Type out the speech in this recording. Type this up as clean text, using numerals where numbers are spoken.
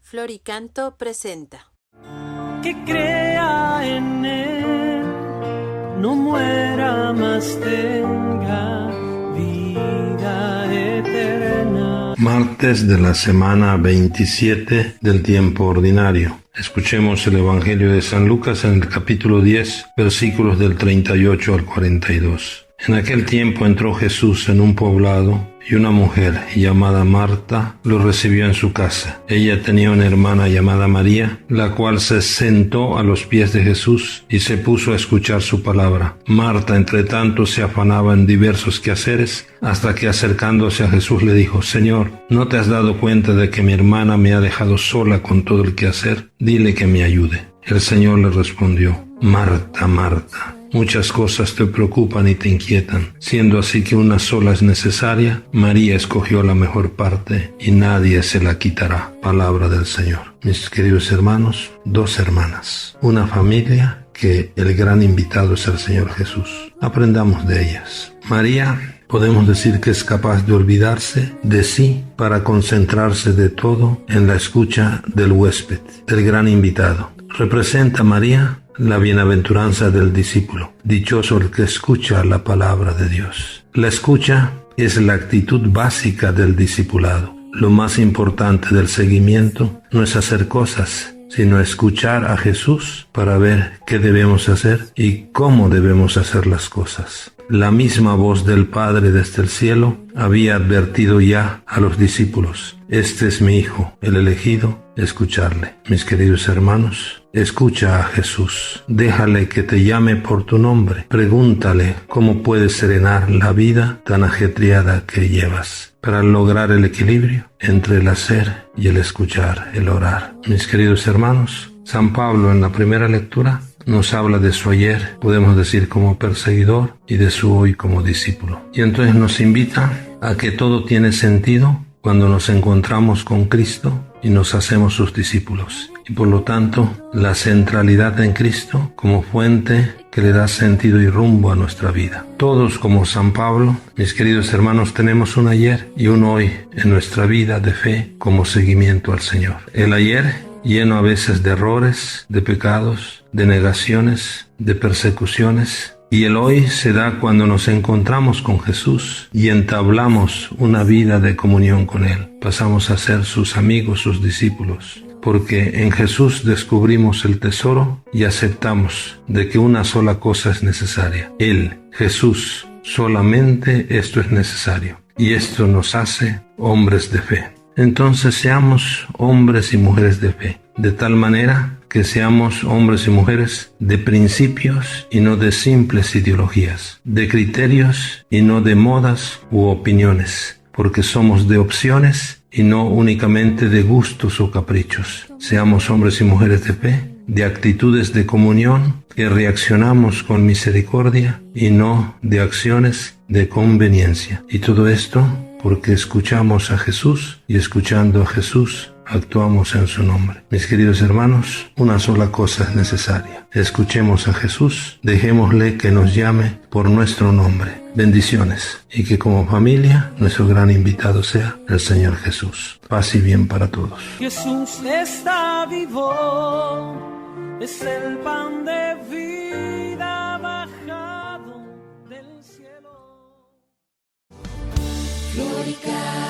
Floricanto presenta. Que crea en Él, no muera más, tenga vida eterna. Martes de la semana 27 del tiempo ordinario. Escuchemos el Evangelio de San Lucas en el capítulo 10, versículos del 38 al 42. En aquel tiempo entró Jesús en un poblado y una mujer llamada Marta lo recibió en su casa. Ella tenía una hermana llamada María, la cual se sentó a los pies de Jesús y se puso a escuchar su palabra. Marta, entre tanto, se afanaba en diversos quehaceres, hasta que acercándose a Jesús le dijo: Señor, ¿no te has dado cuenta de que mi hermana me ha dejado sola con todo el quehacer? Dile que me ayude. El Señor le respondió: Marta, Marta, muchas cosas te preocupan y te inquietan. Siendo así que una sola es necesaria, María escogió la mejor parte y nadie se la quitará. Palabra del Señor. Mis queridos hermanos, dos hermanas, una familia que el gran invitado es el Señor Jesús. Aprendamos de ellas. María, podemos decir que es capaz de olvidarse de sí para concentrarse de todo en la escucha del huésped, del gran invitado. Representa María la bienaventuranza del discípulo. Dichoso el que escucha la palabra de Dios. La escucha es la actitud básica del discipulado. Lo más importante del seguimiento no es hacer cosas, sino escuchar a Jesús para ver qué debemos hacer y cómo debemos hacer las cosas. La misma voz del Padre desde el cielo había advertido ya a los discípulos: este es mi Hijo, el elegido, escucharle. Mis queridos hermanos, escucha a Jesús, déjale que te llame por tu nombre, pregúntale cómo puedes serenar la vida tan ajetreada que llevas, para lograr el equilibrio entre el hacer y el escuchar, el orar. Mis queridos hermanos, San Pablo en la primera lectura nos habla de su ayer, podemos decir como perseguidor, y de su hoy como discípulo. Y entonces nos invita a que todo tiene sentido cuando nos encontramos con Cristo y nos hacemos sus discípulos. Y por lo tanto, la centralidad en Cristo como fuente que le da sentido y rumbo a nuestra vida. Todos, como San Pablo, mis queridos hermanos, tenemos un ayer y un hoy en nuestra vida de fe como seguimiento al Señor. El ayer lleno a veces de errores, de pecados, de negaciones, de persecuciones. Y el hoy se da cuando nos encontramos con Jesús y entablamos una vida de comunión con Él. Pasamos a ser sus amigos, sus discípulos, porque en Jesús descubrimos el tesoro y aceptamos de que una sola cosa es necesaria. Él, Jesús, solamente esto es necesario. Y esto nos hace hombres de fe. Entonces seamos hombres y mujeres de fe, de tal manera que seamos hombres y mujeres de principios y no de simples ideologías, de criterios y no de modas u opiniones, porque somos de opciones y no únicamente de gustos o caprichos. Seamos hombres y mujeres de fe, de actitudes de comunión, que reaccionamos con misericordia y no de acciones de conveniencia. Y todo esto porque escuchamos a Jesús y escuchando a Jesús actuamos en su nombre. Mis queridos hermanos, una sola cosa es necesaria. Escuchemos a Jesús, dejémosle que nos llame por nuestro nombre. Bendiciones, y que como familia nuestro gran invitado sea el Señor Jesús. Paz y bien para todos. Jesús está vivo, es el pan de vida bajado del cielo. Floricanto.